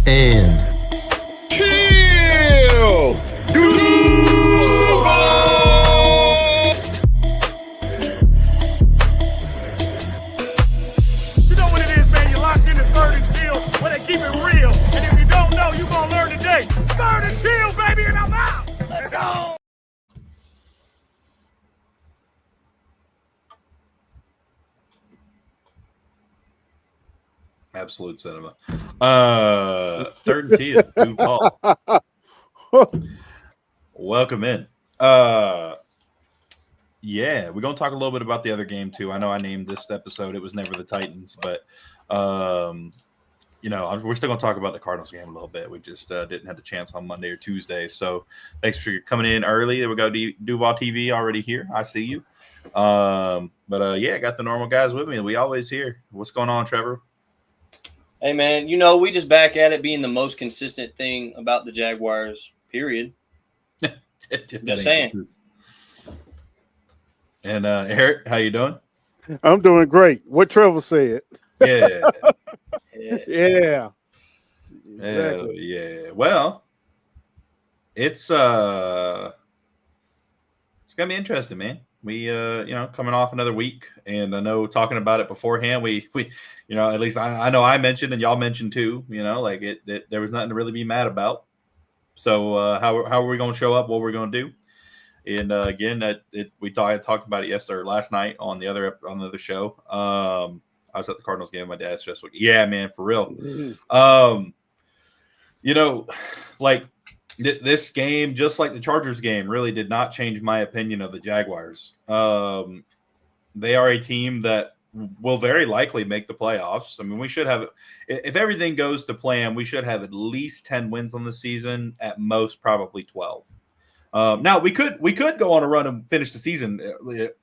and Teal. You know what it is, man. You're locked in the Third and Teal where they keep it real. And if you don't know, you're going to learn today. Third and Teal, baby, and I'm out. Let's go. Absolute cinema. Third and Teal. Duval. Welcome in. Yeah, we're gonna talk a little bit about the other game too. I know I named this episode "It Was Never the Titans," but we're still gonna talk about the Cardinals game a little bit. We just didn't have the chance on Monday or Tuesday. So thanks for coming in early. We got Duval TV already here. I see you. I got the normal guys with me. We always here. What's going on, Trevor? Hey, man, we just back at it being the most consistent thing about the Jaguars, period. Just saying. And Eric, how you doing? I'm doing great. What Trevor said. Yeah. Yeah. Exactly. Yeah. Well, it's gonna be interesting, man. We coming off another week, and I know talking about it beforehand, we at least I know I mentioned and y'all mentioned too, there was nothing to really be mad about. So how are we going to show up? What we're going to do? And again, we talked about it yesterday or last night on the other show. I was at the Cardinals game. My dad's just like, yeah, man, for real. This game, just like the Chargers game, really did not change my opinion of the Jaguars. They are a team that will very likely make the playoffs. I mean, we should have, if everything goes to plan, we should have at least 10 wins on the season, at most probably 12. Now we could go on a run and finish the season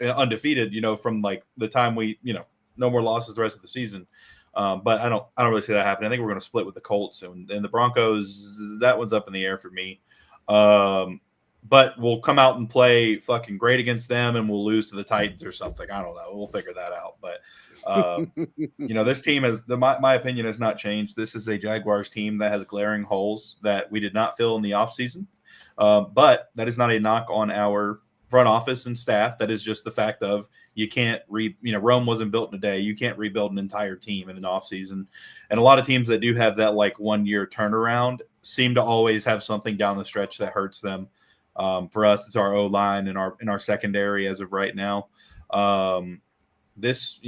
undefeated, from like the time we, no more losses the rest of the season. But I don't really see that happening. I think we're going to split with the Colts and the Broncos. That one's up in the air for me. But we'll come out and play fucking great against them, and we'll lose to the Titans or something. I don't know. We'll figure that out. But this team my opinion has not changed. This is a Jaguars team that has glaring holes that we did not fill in the offseason. But that is not a knock on our front office and staff. That is just the fact of you can't Rome wasn't built in a day. You can't rebuild an entire team in an offseason. And a lot of teams that do have that like 1 year turnaround seem to always have something down the stretch that hurts them. For us, it's our O-line and our secondary as of right now. This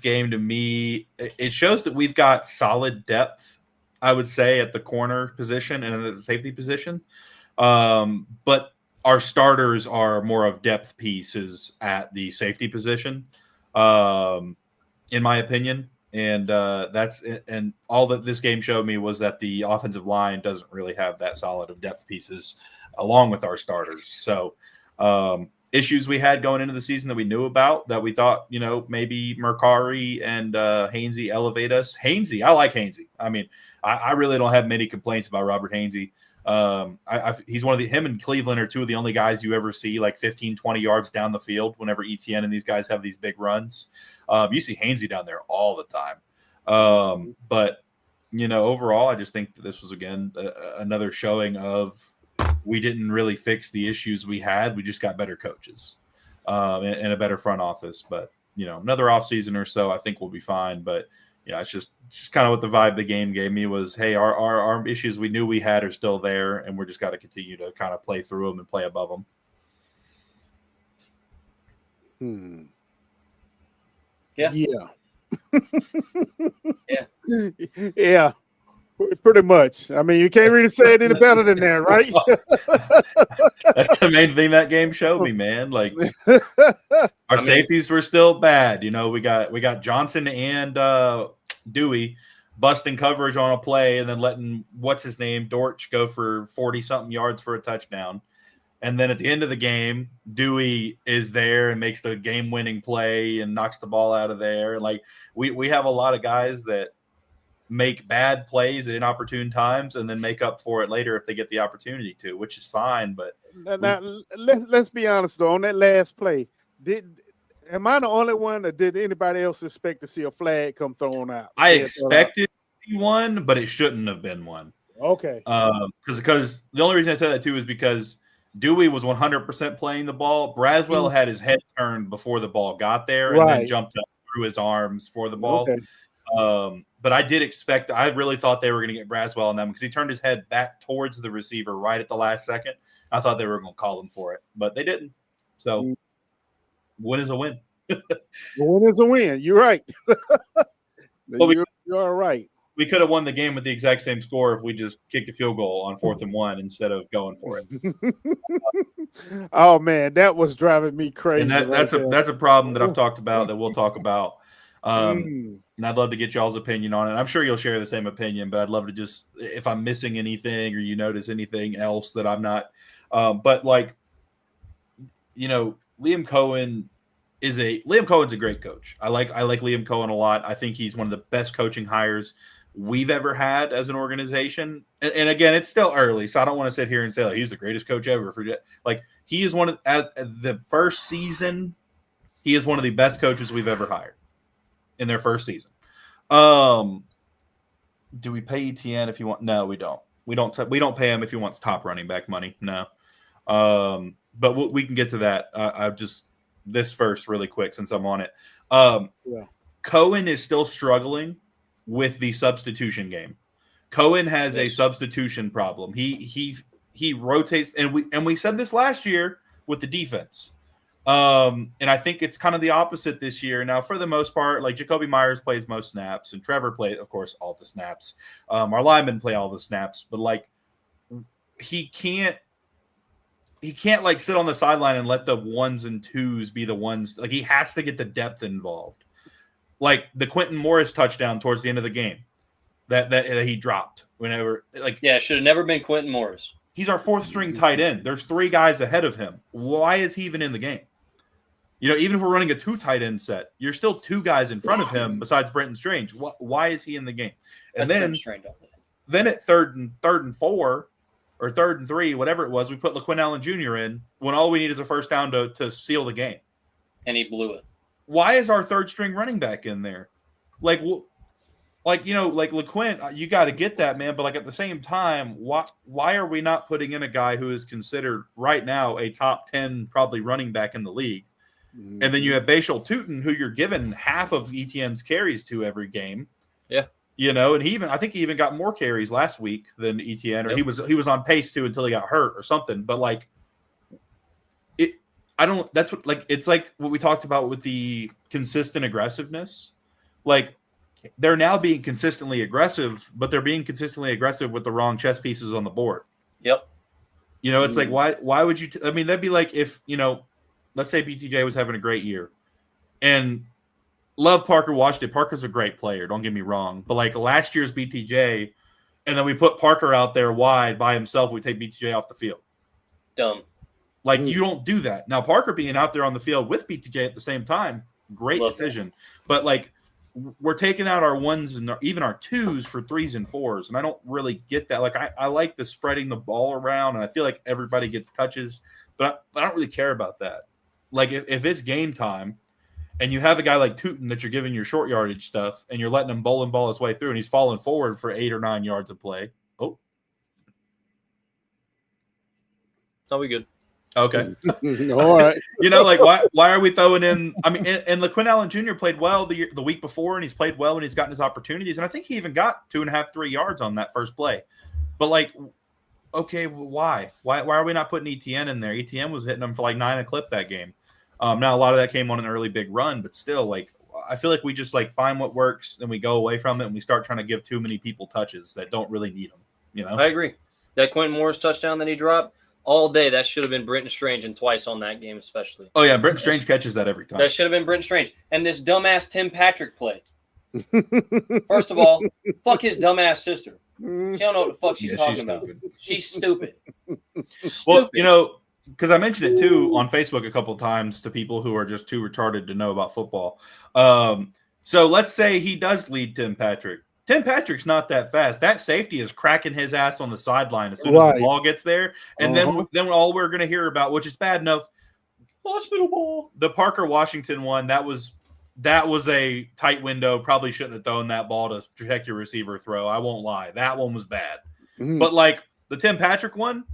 game to me, it shows that we've got solid depth, I would say, at the corner position and at the safety position. But our starters are more of depth pieces at the safety position, in my opinion. And and all that this game showed me was that the offensive line doesn't really have that solid of depth pieces along with our starters. So issues we had going into the season that we knew about, that we thought, maybe Mercari and Hainsey elevate us. Hainsey, I like Hainsey. I mean, I really don't have many complaints about Robert Hainsey. He's one of him and Cleveland are two of the only guys you ever see like 15, 20 yards down the field whenever ETN and these guys have these big runs. You see Hainsey down there all the time. But overall, I just think that this was, again, another showing of we didn't really fix the issues we had. We just got better coaches and a better front office. But, another offseason or so, I think we'll be fine. But, it's just kind of what the vibe the game gave me was, hey, our issues we knew we had are still there, and we're just got to continue to kind of play through them and play above them. Yeah. Yeah. Pretty much. I mean, you can't really say it any better than that, right? That's the main thing that game showed me, man. Like our safeties were still bad. We got Johnson and Dewey busting coverage on a play and then letting Dortch go for 40-something yards for a touchdown. And then at the end of the game, Dewey is there and makes the game-winning play and knocks the ball out of there. Like we have a lot of guys that make bad plays at inopportune times and then make up for it later if they get the opportunity to, which is fine. But let's be honest though, on that last play, am I the only one, or did anybody else expect to see a flag come thrown out? I expected be one, but it shouldn't have been one. Okay. Because the only reason I said that too is because Dewey was 100% playing the ball. Braswell had his head turned before the ball got there and then jumped up through his arms for the ball. Okay. But I really thought they were going to get Braswell on them because he turned his head back towards the receiver right at the last second. I thought they were going to call him for it, but they didn't. So win is a win. The win is a win. You're right. Well, you're right. We could have won the game with the exact same score if we just kicked a field goal on 4th and 1 instead of going for it. Oh man, that was driving me crazy. And that's a problem that I've talked about that we'll talk about. And I'd love to get y'all's opinion on it. I'm sure you'll share the same opinion, but I'd love to just if I'm missing anything or you notice anything else that I'm not. But like, Liam Cohen's a great coach. I like Liam Cohen a lot. I think he's one of the best coaching hires we've ever had as an organization. And again, it's still early, so I don't want to sit here and say he's the greatest coach ever. He is one of the first season. He is one of the best coaches we've ever hired in their first season. Do we pay ETN if he want? No, we don't. We don't pay him if he wants top running back money. No. But we can get to that. I just this first really quick since I'm on it. Cohen is still struggling with the substitution game. Cohen has a substitution problem. He rotates, and we said this last year with the defense. And I think it's kind of the opposite this year. Now, for the most part, like Jacoby Myers plays most snaps, and Trevor plays, of course, all the snaps. Our linemen play all the snaps, but like he can't like sit on the sideline and let the 1s and 2s be the ones. Like he has to get the depth involved. Like the Quentin Morris touchdown towards the end of the game that he dropped whenever should have never been Quentin Morris. He's our 4th string tight end. There's 3 guys ahead of him. Why is he even in the game? Even if we're running a 2 tight end set, you're still 2 guys in front of him besides Brenton Strange. Why is he in the game? And then at third and 4 or 3rd and 3, whatever it was, we put LaQuinn Allen Jr. in when all we need is a first down to seal the game. And he blew it. Why is our 3rd string running back in there? Like LaQuinn, you got to get that, man. But at the same time, why are we not putting in a guy who is considered right now a top 10 probably running back in the league? Mm-hmm. And then you have Bashal Tutin, who you're giving half of ETN's carries to every game. Yeah. And I think he even got more carries last week than ETN, or he was on pace to until he got hurt or something. But it's like what we talked about with the consistent aggressiveness. Like they're now being consistently aggressive, but they're being consistently aggressive with the wrong chess pieces on the board. Yep. It's like, why would you, that'd be like if, let's say BTJ was having a great year and love Parker Washington. Parker's a great player. Don't get me wrong. But last year's BTJ, and then we put Parker out there wide by himself. We take BTJ off the field. Dumb. You don't do that. Now, Parker being out there on the field with BTJ at the same time, great decision. That. But we're taking out our 1s and even our 2s for 3s and 4s. And I don't really get that. I like the spreading the ball around, and I feel like everybody gets touches, but I don't really care about that. If it's game time and you have a guy like Tutin that you're giving your short yardage stuff and you're letting him ball his way through and he's falling forward for 8 or 9 yards of play. Oh. That'll be good. Okay. All right. Why are we throwing in? I mean, and LaQuinn Allen Jr. played well the week before, and he's played well when he's gotten his opportunities. And I think he even got 2.5, 3 yards on that first play. But okay, why? Why are we not putting ETN in there? ETN was hitting them for 9 a clip that game. Now a lot of that came on an early big run, but still, I feel like we just find what works and we go away from it, and we start trying to give too many people touches that don't really need them. I agree. That Quentin Morris touchdown that he dropped. All day, that should have been Brenton Strange, and twice on that game especially. Oh, yeah, Brenton Strange catches that every time. That should have been Brenton Strange. And this dumbass Tim Patrick play. First of all, fuck his dumbass sister. She don't know what the fuck she's talking about. She's stupid. Well, because I mentioned it, too, on Facebook a couple of times to people who are just too retarded to know about football. So let's say he does lead Tim Patrick. Tim Patrick's not that fast. That safety is cracking his ass on the sideline as soon as the ball gets there. And then all we're going to hear about, which is bad enough, hospital ball. The Parker Washington one, that was that was a tight window. Probably shouldn't have thrown that ball to protect your receiver throw. I won't lie. That one was bad. Mhm. But like the Tim Patrick one,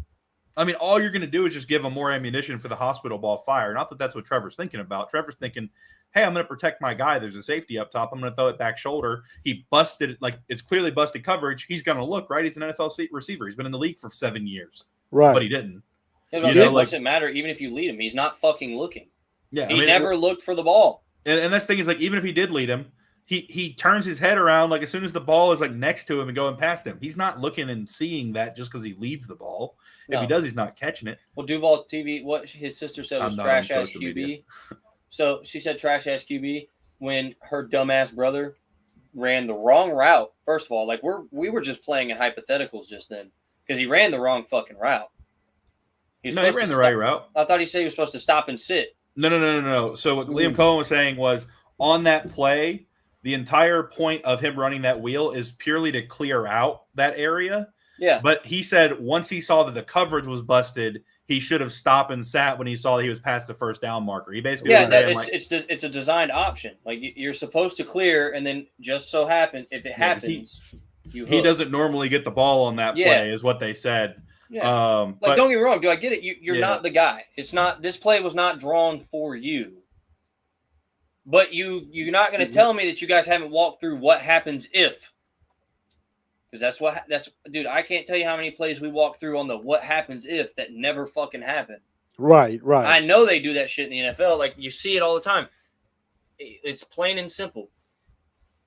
I mean, all you're going to do is just give him more ammunition for the hospital ball fire. Not that that's what Trevor's thinking about. Trevor's thinking, hey, I'm going to protect my guy. There's a safety up top. I'm going to throw it back shoulder. He busted it. Like, it's clearly busted coverage. He's going to look, right? He's an NFL receiver. He's been in the league for 7 years. Right. But he didn't. Yeah, but it doesn't matter even if you lead him. He's not fucking looking. Yeah, he never looked for the ball. And that's the thing is, like, even if he did lead him, he turns his head around, like, as soon as the ball is, like, next to him and going past him. He's not looking and seeing that just because he leads the ball. No. If he does, he's not catching it. Well, Duval TV, what his sister said was trash-ass QB. So she said trash-ass QB when her dumbass brother ran the wrong route. First of all, like, we were just playing in hypotheticals just then because he ran the wrong fucking route. He ran the right route. I thought he said he was supposed to stop and sit. No. So what Liam Cohen was saying was on that play, the entire point of him running that wheel is purely to clear out that area. Yeah. But he said once he saw that the coverage was busted, he should have stopped and sat when he saw that he was past the first down marker. He basically it's a designed option. Like you're supposed to clear, and then just so happens if it happens, he doesn't normally get the ball on that play, is what they said. Yeah. But don't get me wrong. Do I get it? You're not the guy. It's not. This play was not drawn for you. But you're not going to tell me that you guys haven't walked through what happens if. Because dude, I can't tell you how many plays we walk through on the what happens if that never fucking happened. Right. I know they do that shit in the NFL. Like, you see it all the time. It's plain and simple.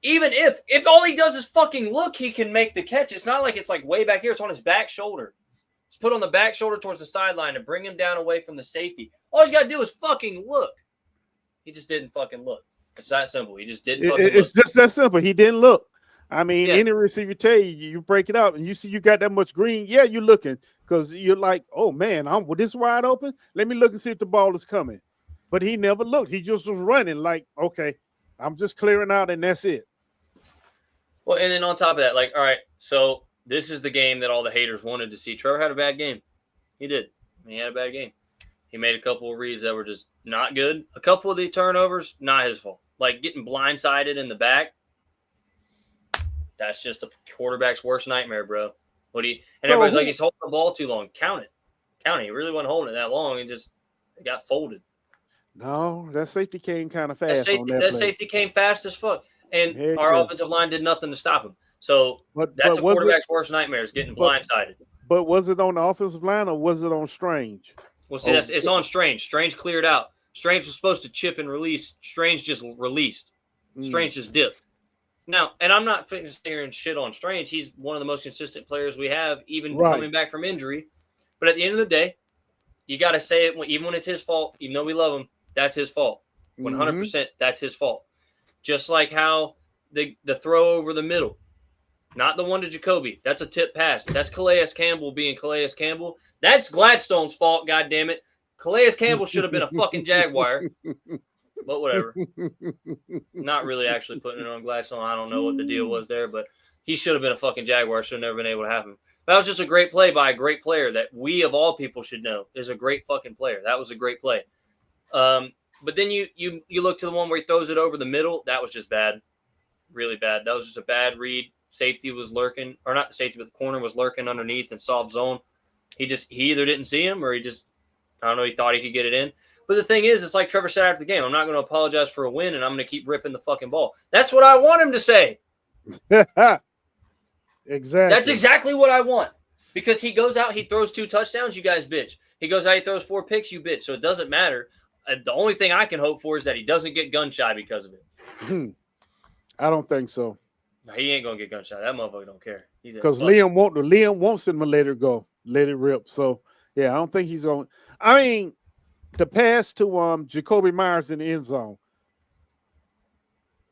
Even if all he does is fucking look, he can make the catch. It's not like it's like way back here. It's on his back shoulder. It's put on the back shoulder towards the sideline to bring him down away from the safety. All he's got to do is fucking look. He just didn't fucking look. It's that simple. He just didn't fucking look. It's just that simple. He didn't look. I mean, any receiver tell you break it up and you see you got that much green. Yeah, you're looking because you're like, oh, man, with this wide open. Let me look and see if the ball is coming. But he never looked. He just was running like, okay, I'm just clearing out and that's it. Well, and then on top of that, like, all right, so this is the game that all the haters wanted to see. Trevor had a bad game. He did. He had a bad game. He made a couple of reads that were just not good. A couple of the turnovers, not his fault. Like getting blindsided in the back. That's just a quarterback's worst nightmare, bro. Everybody's like, he's holding the ball too long. Count it. He really wasn't holding it that long. It got folded. No, that safety came kind of fast. That safety came fast as fuck. And our offensive line did nothing to stop him. So that's a quarterback's worst nightmare is getting blindsided. But was it on the offensive line or was it on Strange? Well, see, it's on Strange. Strange cleared out. Strange was supposed to chip and release. Strange just released. Strange just dipped. Now, and I'm not figuring shit on Strange. He's one of the most consistent players we have, even coming back from injury. But at the end of the day, you got to say it, even when it's his fault, even though we love him, that's his fault. 100%, that's his fault. Just like how the throw over the middle, not the one to Jacoby. That's a tip pass. That's Calais Campbell being Calais Campbell. That's Gladstone's fault, goddammit. Calais Campbell should have been a fucking Jaguar. But whatever. Not really actually putting it on Gladstone. I don't know what the deal was there, but he should have been a fucking Jaguar. Should have never been able to have him. That was just a great play by a great player that we of all people should know is a great fucking player. That was a great play. But then you look to the one where he throws it over the middle. That was just bad. Really bad. That was just a bad read. Safety was lurking, or not the safety, but the corner was lurking underneath in soft zone. He either didn't see him or he thought he could get it in. But the thing is, it's like Trevor said after the game. I'm not going to apologize for a win, and I'm going to keep ripping the fucking ball. That's what I want him to say. Exactly. That's exactly what I want. Because he goes out, he throws 2 touchdowns, you guys bitch. He goes out, he throws 4 picks, you bitch. So it doesn't matter. The only thing I can hope for is that he doesn't get gun shy because of it. I don't think so. No, he ain't going to get gun shy. That motherfucker don't care. Because Liam wants him to let it go, let it rip. So, yeah, I don't think he's going. I mean, the pass to Jacoby Myers in the end zone.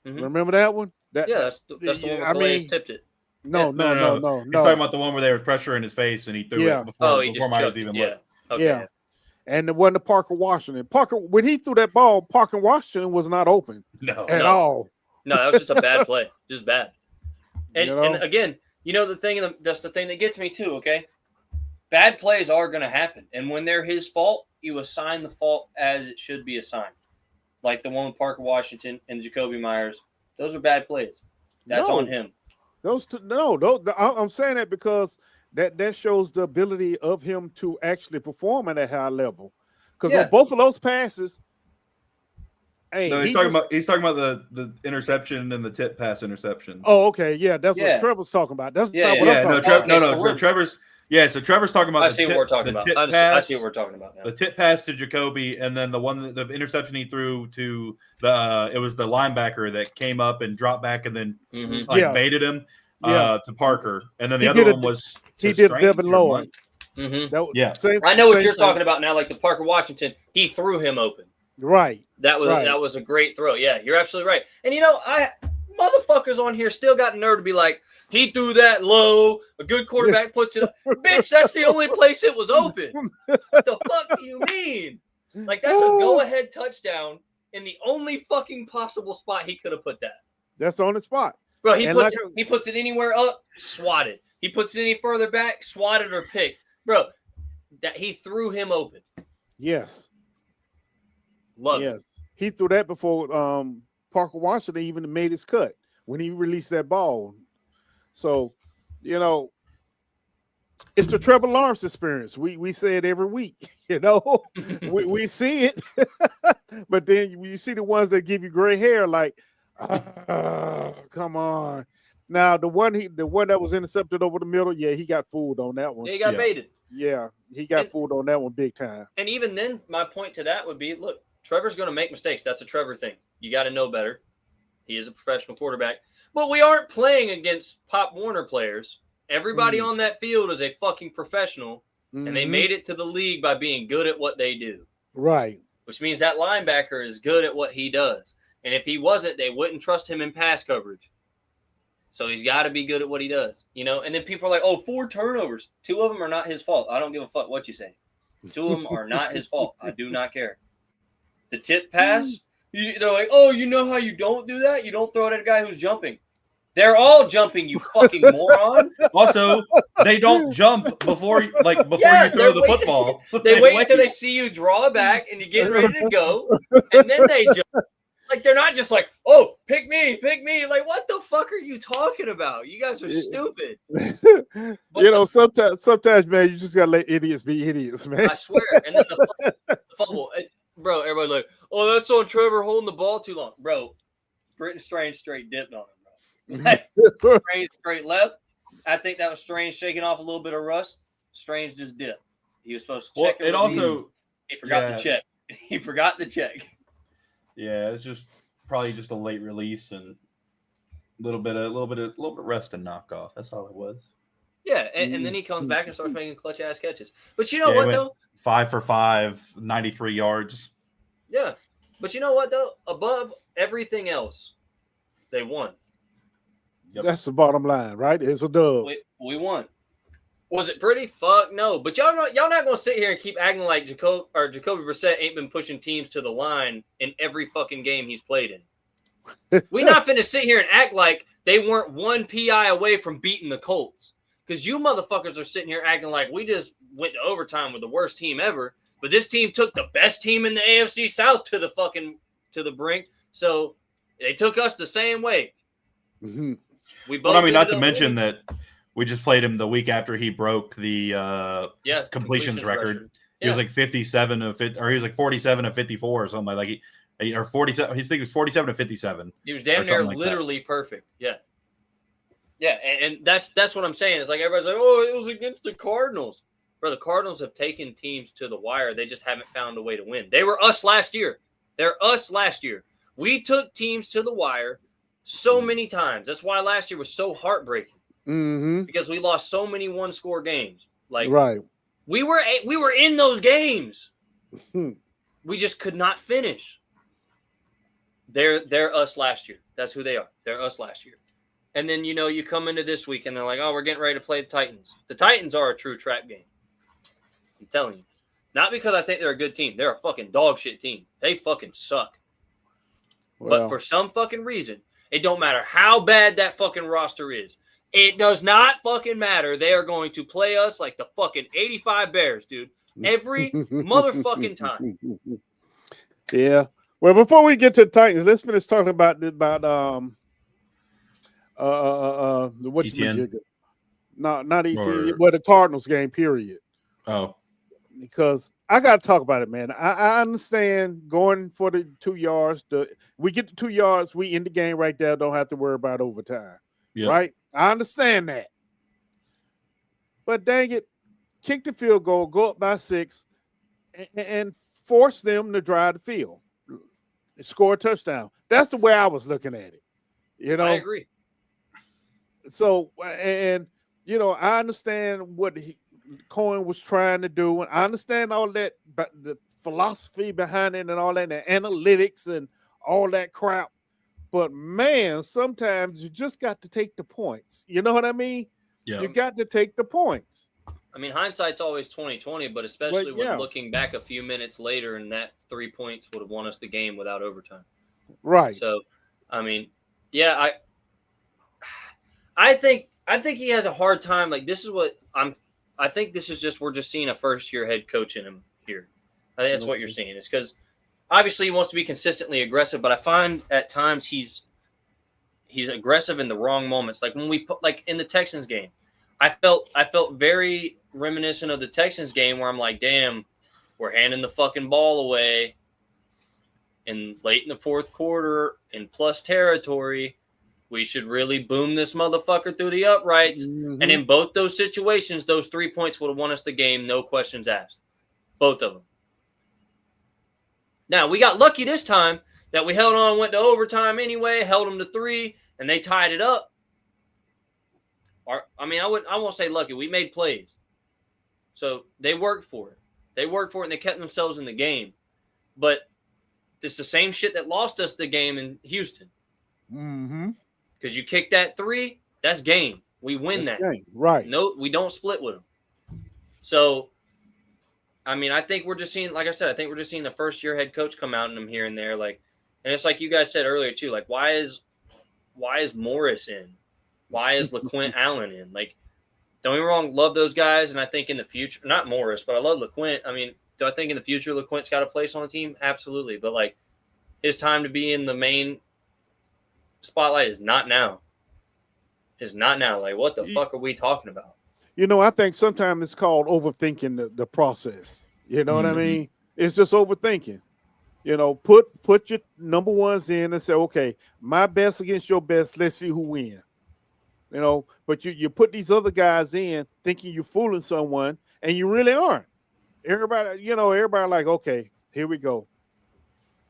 Remember that one? That's the one where Calais tipped it. No. He's talking about the one where they were pressuring his face and he threw it before Myers even looked. Okay. Yeah. And the one to Parker Washington. When he threw that ball, Parker Washington was not open at all. No, that was just a bad play. Just bad. And again, that's the thing that gets me too, okay? Bad plays are going to happen. And when they're his fault, you assign the fault as it should be assigned. like the one with Parker Washington and Jacoby Myers, those are bad plays. That's on him. I'm saying that because that shows the ability of him to actually perform at a high level. Because on both of those passes, he's talking about the interception and the tip pass interception. Oh, okay, yeah, that's what Trevor's talking about. That's not what I'm talking about. So Trevor's talking about. I see what we're talking about. I see what we're talking about now. The tip pass to Jacoby, and then the interception he threw to it was the linebacker that came up and dropped back and then baited him to Parker, and then the other one was he did Devin Lloyd. I know what you're talking about now. Like the Parker Washington, he threw him open. Right. That was a great throw. Yeah, you're absolutely right. And motherfuckers on here still got nerve to be like, he threw that low. A good quarterback puts it up. Bitch, that's the only place it was open. What the fuck do you mean? Like, that's a go-ahead touchdown in the only fucking possible spot he could have put that. That's the only spot. Bro, he puts it anywhere up, swatted. He puts it any further back, swatted or picked. Bro, that he threw him open. Yes. Love it. He threw that before Parker Washington even made his cut when he released that ball. So, it's the Trevor Lawrence experience. We say it every week, we see it, but then you see the ones that give you gray hair, like, come on. Now the one that was intercepted over the middle, he got fooled on that one. Yeah, he got baited. Yeah, he got fooled on that one big time. And even then, my point to that would be, look, Trevor's going to make mistakes. That's a Trevor thing. You got to know better. He is a professional quarterback. But we aren't playing against Pop Warner players. Everybody on that field is a fucking professional, and they made it to the league by being good at what they do. Right. Which means that linebacker is good at what he does. And if he wasn't, they wouldn't trust him in pass coverage. So he's got to be good at what he does, And then people are like, 4 turnovers. 2 of them are not his fault. I don't give a fuck what you say. 2 of them are not his fault. I do not care. The tip pass, they're like, you know how you don't do that? You don't throw it at a guy who's jumping. They're all jumping, you fucking moron. Also, they don't jump before you throw the football. They wait until they see you draw back and you're getting ready to go, and then they jump. Like, they're not just like, pick me. Like, what the fuck are you talking about? You guys are stupid. Sometimes, man, you just got to let idiots be idiots, man. I swear. And then the fumble. Bro, everybody like, that's on Trevor holding the ball too long. Bro, Britton Strange straight dipped on him, bro. Strange straight left. I think that was Strange shaking off a little bit of rust. Strange just dipped. He was supposed to check it. He forgot the check. He forgot the check. Yeah, it's just probably just a late release and a little bit rest and knock off. That's all it was. Yeah, and then he comes back and starts making clutch ass catches. But you know what though? 5 for 5, 93 yards. Yeah. But you know what though? Above everything else, they won. Yep. That's the bottom line, right? It's a dub. We won. Was it pretty? Fuck no. But y'all not gonna sit here and keep acting like Jacoby Brissett ain't been pushing teams to the line in every fucking game he's played in. We not finna sit here and act like they weren't 1 PI away from beating the Colts. Because you motherfuckers are sitting here acting like we just went to overtime with the worst team ever. But this team took the best team in the AFC South to the brink. So they took us the same way. Mm-hmm. We both. Not to mention that we just played him the week after he broke the completions record. He was like 57 of 50, or he was like 47 of 54 or something like or 47. He think it was 47 of 57. He was damn near literally perfect. Yeah. Yeah, and that's what I'm saying. It's like everybody's like, it was against the Cardinals. Bro, the Cardinals have taken teams to the wire. They just haven't found a way to win. They were us last year. They're us last year. We took teams to the wire so many times. That's why last year was so heartbreaking. Mm-hmm. Because we lost so many one-score games. Like, right. We were in those games. We just could not finish. They're us last year. That's who they are. They're us last year. And then, you come into this week and they're like, we're getting ready to play the Titans. The Titans are a true trap game. I'm telling you. Not because I think they're a good team. They're a fucking dog shit team. They fucking suck. Well, but for some fucking reason, it don't matter how bad that fucking roster is. It does not fucking matter. They are going to play us like the fucking 85 Bears, dude. Every motherfucking time. Yeah. Well, before we get to the Titans, let's finish talking about what you ETN. No, not ETN, Or- but the Cardinals game, period. Oh, Because I got to talk about it, man. I understand going for the 2 yards. We get the 2 yards, we end the game right there. Don't have to worry about overtime. yep. Right? I understand that. But dang it, kick the field goal, go up by 6, and force them to drive the field. Score a touchdown. That's the way I was looking at it. I agree. So, and I understand what Cohen was trying to do, and I understand all that, but the philosophy behind it and all that, and the analytics and all that crap. But man, sometimes you just got to take the points. You know what I mean? Yeah. You got to take the points. I mean, hindsight's always 20/20, but especially when looking back a few minutes later, and that 3 points would have won us the game without overtime. Right. So, I mean, yeah, I think he has a hard time. Like, this is what I think this is just, we're just seeing a first-year head coach in him here. I think that's what you're seeing. It's because obviously he wants to be consistently aggressive, but I find at times he's aggressive in the wrong moments. Like when we put, like in the Texans game, I felt very reminiscent of the Texans game where I'm like, damn, we're handing the fucking ball away in late in the fourth quarter in plus territory. We should really boom this motherfucker through the uprights. Mm-hmm. And in both those situations, those 3 points would have won us the game, no questions asked. Both of them. Now, we got lucky this time that we held on, went to overtime anyway, held them to 3, and they tied it up. I won't say lucky. We made plays. So they worked for it. And they kept themselves in the game. But it's the same shit that lost us the game in Houston. Mm-hmm. Because you kick that 3, that's game. We win that. Game. Right. No, we don't split with them. So, I mean, I think we're just seeing, like I said, we're just seeing the first-year head coach come out in them here and there. Like, and it's like you guys said earlier too. Like, why is Morris in? Why is LeQuint Allen in? Like, don't get me wrong, love those guys, and I think in the future, not Morris, but I love LeQuint. I mean, do I think in the future LeQuint's got a place on the team? Absolutely. But like, his time to be in the main spotlight is not now. Is not now. Like, what the fuck are we talking about? I think sometimes it's called overthinking the process. You know what I mean? It's just overthinking. Put your number ones in and say, okay, my best against your best. Let's see who wins. But you put these other guys in thinking you're fooling someone, and you really aren't. Everybody like, okay, here we go.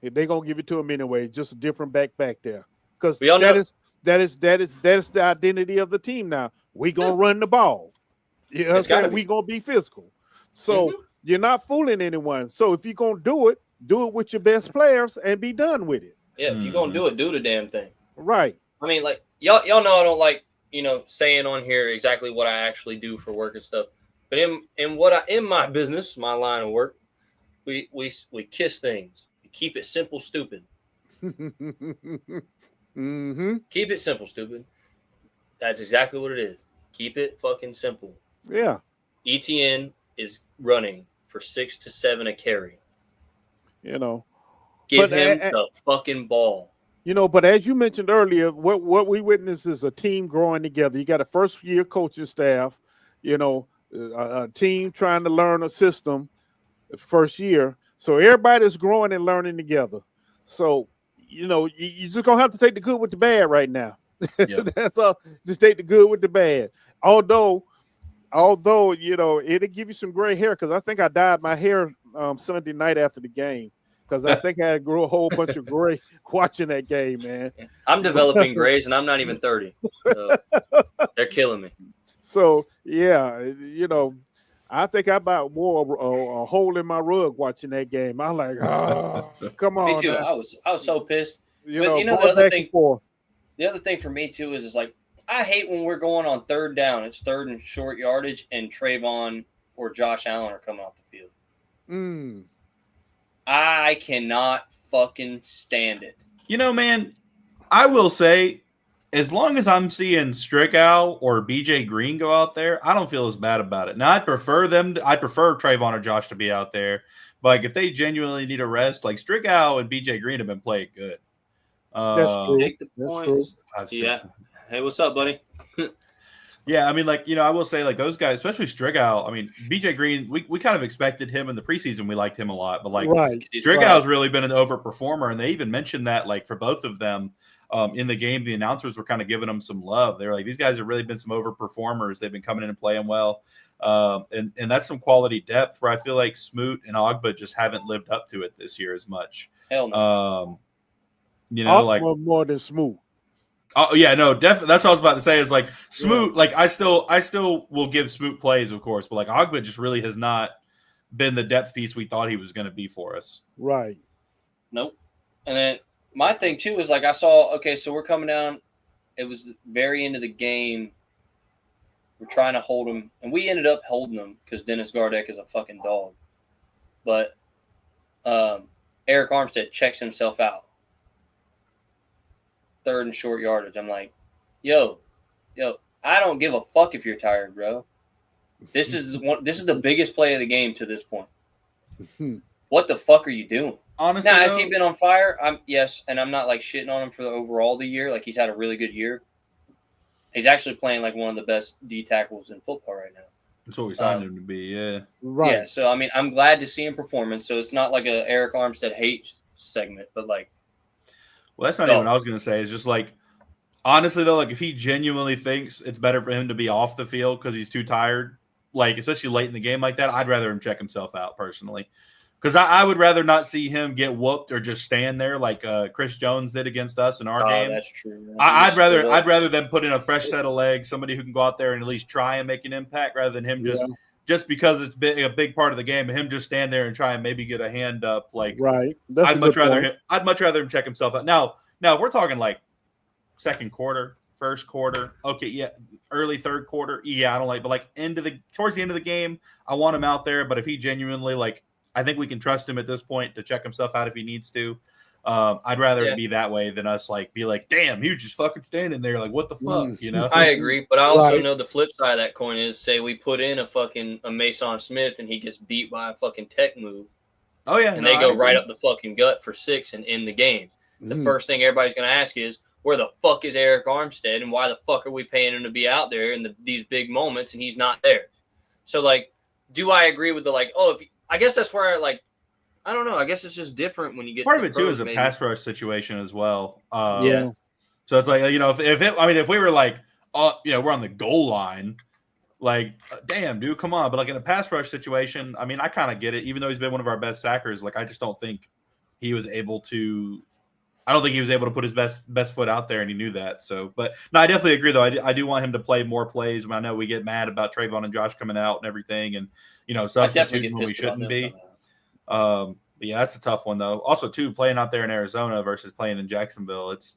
They're gonna give it to him anyway. Just a different back there. Because that is the identity of the team now. We gonna run the ball. You know what I'm saying? We gonna be physical. So you're not fooling anyone. So if you're gonna do it with your best players and be done with it. Yeah, if you're gonna do it, do the damn thing. Right. I mean, like y'all know I don't like, saying on here exactly what I actually do for work and stuff. But in my business, my line of work, we kiss things. We keep it simple, stupid. Mm-hmm. Keep it simple, stupid. That's exactly what it is. Keep it fucking simple. Yeah. ETN is running for 6 to 7 a carry. Give him the fucking ball. But as you mentioned earlier, what we witnessed is a team growing together. You got a first-year coaching staff, a team trying to learn a system first year. So everybody's growing and learning together. So, you're just going to have to take the good with the bad right now. Yep. That's all. Just take the good with the bad. Although, it'll give you some gray hair, because I think I dyed my hair Sunday night after the game, because I think I grew a whole bunch of gray watching that game, man. I'm developing grays, and I'm not even 30. So they're killing me. So, yeah, I think I about wore a hole in my rug watching that game. I'm like, come on. Me too. Now. I was so pissed. The other thing for me too is like, I hate when we're going on third down. It's third and short yardage, and Trayvon or Josh Allen are coming off the field. I cannot fucking stand it. Man, I will say, as long as I'm seeing Strickow or BJ Green go out there, I don't feel as bad about it. Now, I prefer Trayvon or Josh to be out there, But like if they genuinely need a rest, like Strigow and BJ Green have been playing good. That's true. Take the That's points. true. Yeah. Hey, what's up, buddy? Yeah, I mean, like, I will say, like, those guys, especially Strigow, I mean, BJ Green, we kind of expected him in the preseason. We liked him a lot. But, like, Strigow's really been an overperformer. And they even mentioned that, like, for both of them in the game, the announcers were kind of giving them some love. They were like, these guys have really been some overperformers. They've been coming in and playing well. And that's some quality depth where I feel like Smoot and Ogba just haven't lived up to it this year as much. Hell no. Ogba like more than Smoot. Oh yeah, no, definitely. That's what I was about to say. Is like Smoot. Yeah. Like I still will give Smoot plays, of course, but like Ogba just really has not been the depth piece we thought he was going to be for us. Right. Nope. And then my thing too is like I saw. Okay, so we're coming down. It was the very end of the game. We're trying to hold him, and we ended up holding him because Dennis Gardeck is a fucking dog. But Eric Armstead checks himself out. 3rd and short yardage. I'm like, yo, I don't give a fuck if you're tired, bro. This is the biggest play of the game to this point. What the fuck are you doing? Honestly, now, has he been on fire? Yes, and I'm not like shitting on him for the overall of the year. Like he's had a really good year. He's actually playing like one of the best D tackles in football right now. That's what we signed him to be, yeah. Right. Yeah, so I mean, I'm glad to see him performing. So it's not like a Eric Armstead hate segment, but like. Well, that's not even what I was going to say. It's just like, honestly, though, like if he genuinely thinks it's better for him to be off the field because he's too tired, like especially late in the game like that, I'd rather him check himself out personally. Because I would rather not see him get whooped or just stand there like Chris Jones did against us in our game. That's true. I'd rather them put in a fresh set of legs, somebody who can go out there and at least try and make an impact rather than him just because it's a big part of the game, him just stand there and try and maybe get a hand up. Like, right. I'd much rather him check himself out. Now, if we're talking like second quarter, first quarter, okay, yeah, early third quarter, yeah, I don't like, but like towards the end of the game, I want him out there. But if he genuinely like, I think we can trust him at this point to check himself out if he needs to. I'd rather it be that way than us like be like, damn, he was just fucking standing there, like what the fuck, you know? I agree, but I also know the flip side of that coin is say we put in a Mason Smith and he gets beat by a fucking tech move. Oh yeah, and they go right up the fucking gut for 6 and end the game. The first thing everybody's gonna ask is, where the fuck is Eric Armstead and why the fuck are we paying him to be out there in these big moments and he's not there? So like, do I agree with the like? I guess that's where I don't know. I guess it's just different when you get part of it too is a pass rush situation as well. Yeah. So it's like if we were like, we're on the goal line, like, damn, dude, come on. But like in a pass rush situation, I mean, I kind of get it. Even though he's been one of our best sackers, like I just don't think he was able to. I don't think he was able to put his best foot out there, and he knew that. So, but no, I definitely agree though. I do want him to play more plays. I know we get mad about Trayvon and Josh coming out and everything, and substituting when we shouldn't be. Yeah, that's a tough one though. Also, too, playing out there in Arizona versus playing in Jacksonville, it's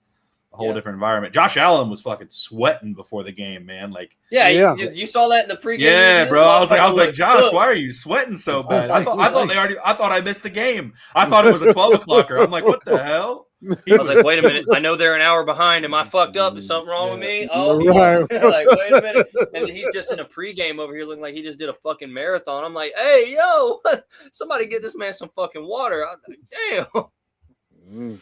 a whole different environment. Josh Allen was fucking sweating before the game, man. Like, you saw that in the pregame. Yeah, bro. I was like, Josh, why are you sweating so bad? I thought I missed the game. I thought it was a 12 o'clocker. I'm like, what the hell? I was like, wait a minute. I know they're an hour behind. Am I fucked up? Is something wrong with me? Oh, right. Like, wait a minute. And he's just in a pregame over here looking like he just did a fucking marathon. I'm like, hey, yo, somebody get this man some fucking water. I'm like, damn.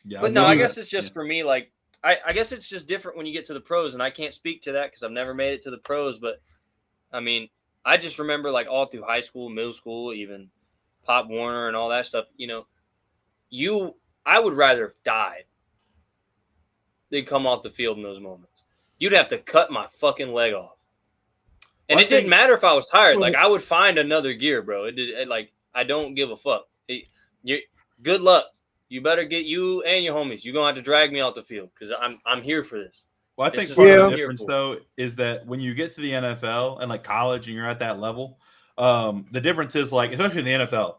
Yeah, but no, I guess it's just for me, like, I guess it's just different when you get to the pros, and I can't speak to that because I've never made it to the pros. But, I mean, I just remember, like, all through high school, middle school, even Pop Warner and all that stuff, I would rather have died than come off the field in those moments. You'd have to cut my fucking leg off. And it didn't matter if I was tired. Like, I would find another gear, bro. I don't give a fuck. Good luck. You better get you and your homies. You're going to have to drag me off the field because I'm here for this. Well, I think part of the difference, though, is that when you get to the NFL and, like, college and you're at that level, the difference is, like, especially in the NFL,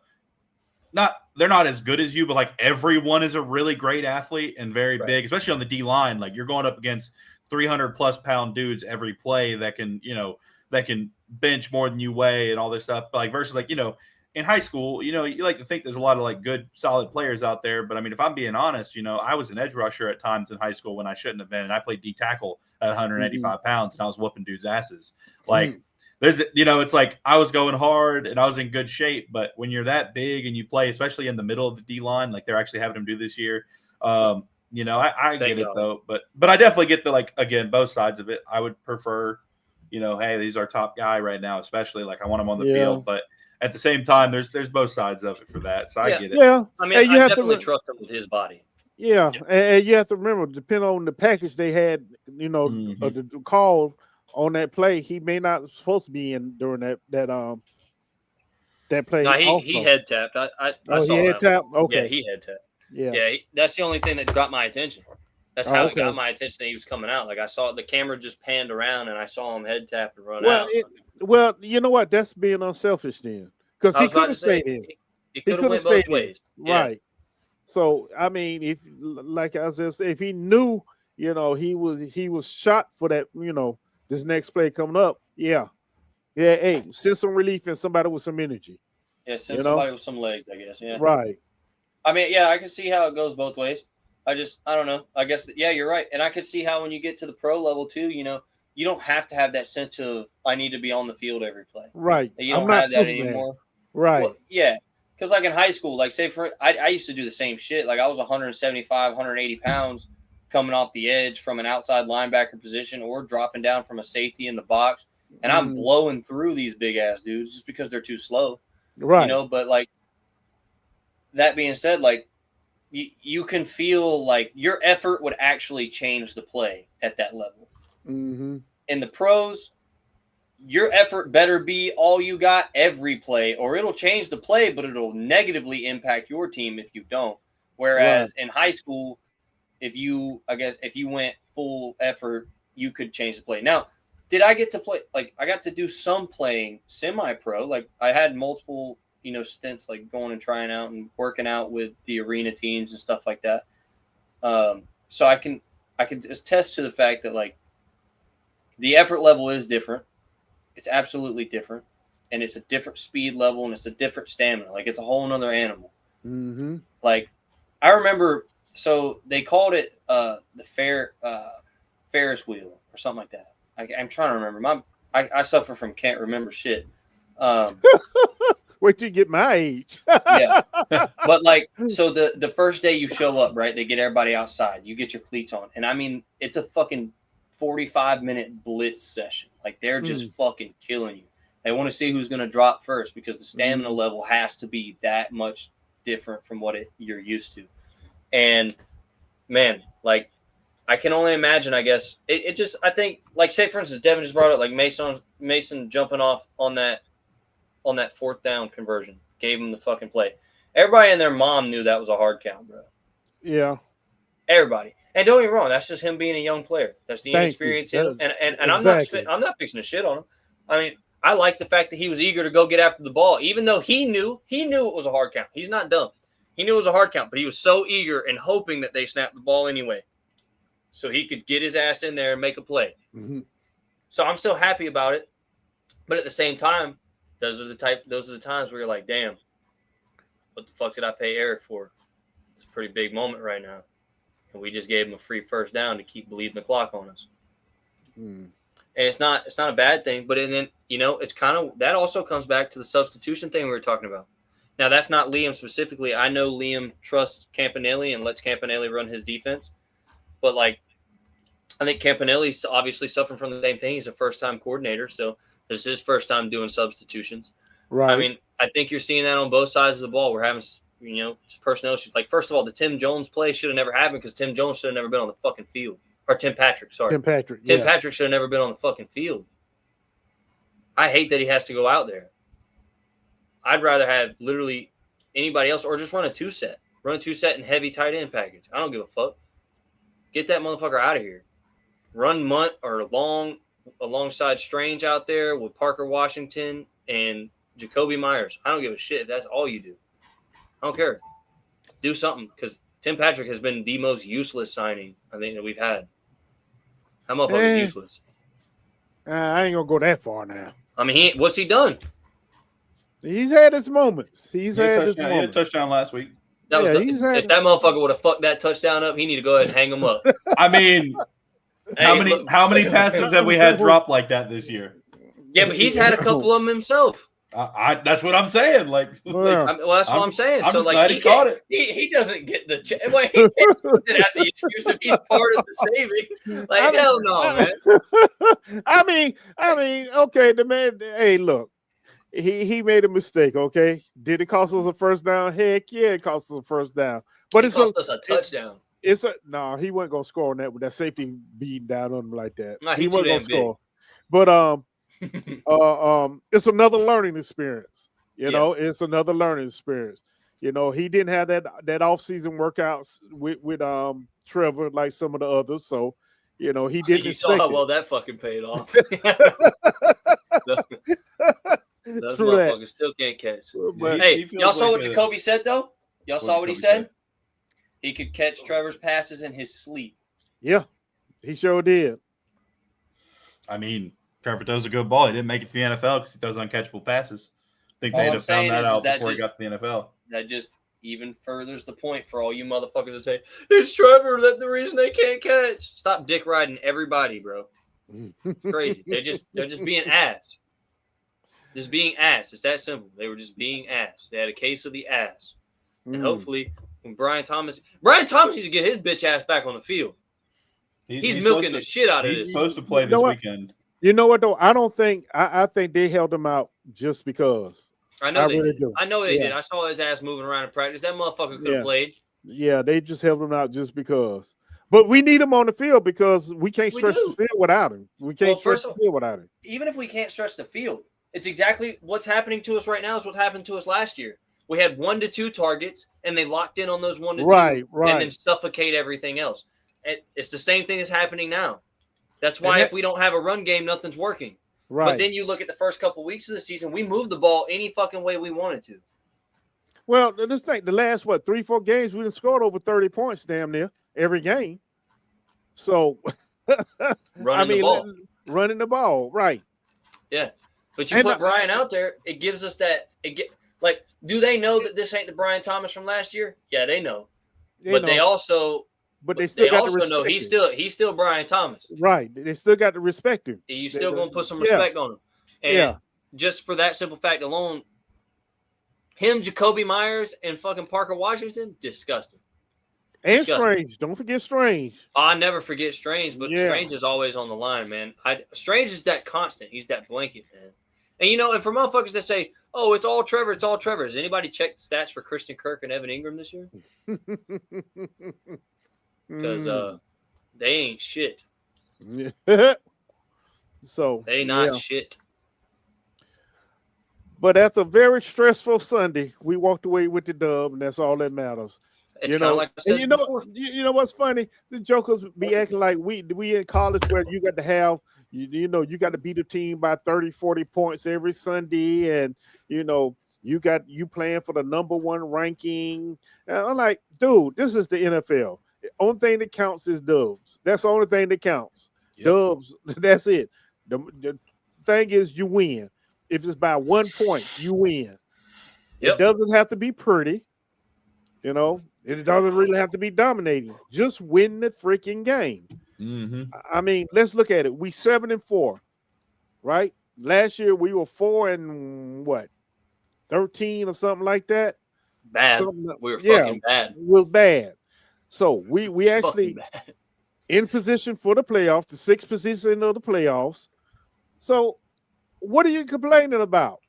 they're not as good as you, but like everyone is a really great athlete and very big, especially on the D line. Like you're going up against 300+ pound dudes every play that can bench more than you weigh and all this stuff. But like versus like, in high school, you like to think there's a lot of like good, solid players out there. But I mean, if I'm being honest, I was an edge rusher at times in high school when I shouldn't have been. And I played D tackle at 185 pounds and I was whooping dudes' asses. Like, there's, it's like I was going hard and I was in good shape, but when you're that big and you play, especially in the middle of the D line, like they're actually having him do this year, I get it though, but I definitely get the, like, again, both sides of it. I would prefer, hey, he's our top guy right now, especially, like, I want him on the field, but at the same time, there's both sides of it for that. So I get it. Yeah. I mean, I definitely trust him with his body. Yeah. And you have to remember, depending on the package they had, the call on that play, he may not supposed to be in during that play. No, he head tapped. I saw he head tapped? Okay. Yeah, he head tapped. Yeah. That's the only thing that got my attention. That's how it got my attention that he was coming out. Like, I saw the camera just panned around and I saw him head tap and run out. Well, you know what? That's being unselfish then, because he could have stayed in. He could have went both ways. Right. So I mean, if, like I said, if he knew, he was shot for that, this next play coming up. Yeah. Hey, send some relief and somebody with some energy. Yeah, send somebody with some legs, I guess. Yeah. Right. I mean, yeah, I can see how it goes both ways. I don't know. I guess, you're right. And I could see how when you get to the pro level too, you don't have to have that sense of, I need to be on the field every play. Right. You don't have that anymore. Right. Well, yeah. Because, like, in high school, like, say, I used to do the same shit. Like, I was 175, 180 pounds coming off the edge from an outside linebacker position or dropping down from a safety in the box. And I'm blowing through these big-ass dudes just because they're too slow. Right. But, like, that being said, like, you can feel like your effort would actually change the play at that level. Mm-hmm. In the pros, your effort better be all you got every play, or it'll change the play, but it'll negatively impact your team if you don't. Whereas in high school, if you went full effort, you could change the play. Now, did I get to play? Like, I got to do some playing semi-pro. Like, I had multiple, stints, like going and trying out and working out with the arena teams and stuff like that. So I can attest to the fact that, like, the effort level is different. It's absolutely different, and it's a different speed level, and it's a different stamina. Like, it's a whole nother animal. Mm-hmm. Like, I remember, so they called it the Ferris wheel or something like that. I'm trying to remember. I suffer from can't remember shit. Wait till you get my age. Yeah, but, like, so the first day you show up, right? They get everybody outside. You get your cleats on, and I mean, it's a fucking 45-minute blitz session. Like, they're just fucking killing you. They want to see who's going to drop first because the stamina level has to be that much different from what you're used to. And, man, like, I can only imagine, I guess. It just, I think, like, say, for instance, Devin just brought up, like, Mason jumping off on that fourth down conversion, gave him the fucking play. Everybody and their mom knew that was a hard count, bro. Yeah. Everybody. And don't get me wrong, that's just him being a young player. That's the inexperience. And exactly. I'm not fixing to shit on him. I mean, I like the fact that he was eager to go get after the ball, even though he knew it was a hard count. He's not dumb. He knew it was a hard count, but he was so eager and hoping that they snapped the ball anyway, so he could get his ass in there and make a play. Mm-hmm. So I'm still happy about it, but at the same time, those are the times where you're like, damn, what the fuck did I pay Eric for? It's a pretty big moment right now. And we just gave him a free first down to keep bleeding the clock on us. And it's not a bad thing, but then, it's kind of, that also comes back to the substitution thing we were talking about. Now, that's not Liam specifically. I know Liam trusts Campanelli and lets Campanelli run his defense. But, like, I think Campanelli's obviously suffering from the same thing. He's a first-time coordinator, so this is his first time doing substitutions. Right. I mean, I think you're seeing that on both sides of the ball. We're having, personnel issues. Like, first of all, the Tim Jones play should have never happened because Tim Jones should have never been on the fucking field. Or Tim Patrick, sorry. Tim Patrick should have never been on the fucking field. I hate that he has to go out there. I'd rather have literally anybody else or just run a two-set. Run a two-set and heavy tight end package. I don't give a fuck. Get that motherfucker out of here. Run Munt or Long alongside Strange out there with Parker Washington and Jacoby Myers. I don't give a shit if that's all you do. I don't care. Do something because Tim Patrick has been the most useless signing I think that we've had. That motherfucker's useless. I ain't going to go that far now. I mean, what's he done? He's had his moments. He had a touchdown last week. If that motherfucker would have fucked that touchdown up, he need to go ahead and hang him up. I mean, how many passes have we had dropped like that this year? Yeah, but he's had a couple of them himself. That's what I'm saying. Like, Well, That's what I'm saying. I'm So just like, glad he caught it. He doesn't get the well, he can't use it as the excuse if he's part of the saving. Like, hell no, man. I mean, okay, the man. Hey, look, he made a mistake. Okay, did it cost us a first down? Heck yeah, it cost us a first down. But It cost us a touchdown. He wasn't gonna score on that with that safety beating down on him like that. Nah, he he wasn't too gonna damn score. But it's another learning experience. You know, it's another learning experience. You know, he didn't have that off-season workouts with Trevor like some of the others. So, you know, he didn't You expect saw how it. well that fucking paid off. Those True that. motherfuckers still can't catch. But Hey, y'all saw what like Jacoby said though? Y'all saw what he Jacoby said? He could catch Trevor's passes in his sleep. yeah, he sure did. I mean, Trevor throws a good ball. He didn't make it to the NFL because he throws uncatchable passes. I think All they'd I'm have found saying that is out that before he just- got to the NFL. That just even furthers the point for all you motherfuckers to say, it's Trevor that the reason they can't catch. Stop dick riding everybody, bro. It's crazy. They're just being ass. Just being ass. It's that simple. They were just being ass. They had a case of the ass. And hopefully when Brian Thomas needs to get his bitch ass back on the field. He's milking the shit out of He's this. supposed to play this weekend. You know what though? I don't think I think they held him out just because. I know they really did. do. I know they Yeah. did. I saw his ass moving around in practice. That motherfucker could have played. Yeah, they just held him out just because. But we need him on the field because we can't We stretch do. the field without him. We can't stretch the field without him. Even if we can't stretch the field, it's exactly what's happening to us right now is what happened to us last year. We had 1 to 2 targets, and they locked in on those 1 to 2, and then suffocate everything else. It's the same thing that's happening now. That's why if we don't have a run game, nothing's working. Right. But then you look at the first couple weeks of the season, we moved the ball any fucking way we wanted to. Well, this thing, the last 3-4 games, we done scored over 30 points damn near every game. So Running the ball. Running the ball, right. Yeah. But you put Brian out there, it gives us that do they know that this ain't the Brian Thomas from last year? Yeah, they know. They also know he's still Brian Thomas. Right. They still got to respect him. You still gonna put some respect on him. And just for that simple fact alone, him, Jacoby Myers, and fucking Parker Washington, disgusting. And Strange. Don't forget Strange. I never forget Strange, but Strange is always on the line, man. Strange is that constant. He's that blanket, man. And and for motherfuckers that say, oh, it's all Trevor, it's all Trevor. Has anybody checked the stats for Christian Kirk and Evan Ingram this year? Because they ain't shit. So they not shit. But after a very stressful Sunday, we walked away with the dub, and that's all that matters. It's like I said before. You know what's funny? The jokers be acting like we in college where you got to have you got to beat a team by 30, 40 points every Sunday, and you playing for the number 1 ranking. And I'm like, dude, this is the NFL. The only thing that counts is dubs. That's the only thing that counts. Yep. Dubs. That's it. The thing is, you win. If it's by 1 point, you win. Yep. It doesn't have to be pretty. It doesn't really have to be dominating. Just win the freaking game. Mm-hmm. I mean, let's look at it. We 7-4, right? Last year we were 4 13 or something like that. Bad. We were fucking bad. It was bad. So we actually in position for the playoffs, the 6th position of the playoffs. So what are you complaining about?